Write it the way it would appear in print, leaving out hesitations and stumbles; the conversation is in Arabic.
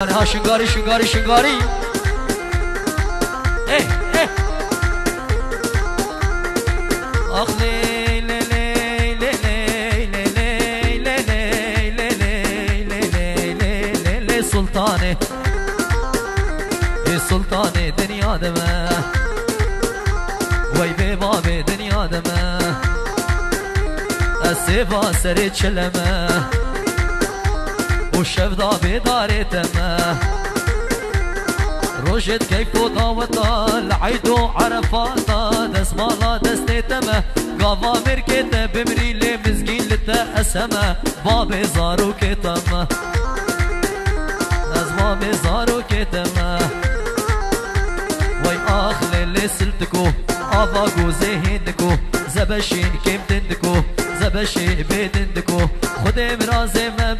ها شنگاری شنگاری شنگاری آخ لی لی لی لی لی لی لی لی لی لی لی سلطانه سلطانه دنیا دمه وی به باب دنیا دمه سیوا سر چلمه و شفدا بیداری تمه روشت کیف و داوتا لعید و عرفاتا دست مالا دستی تمه قاوا مرکت بمری لی مزگین لتا اسمه باب زارو کتمه از باب زارو کتمه وی آخ لیلی سلتکو آوا گوزه هندکو زبشین کم دندکو زبشین بیدندکو خود امرازه ما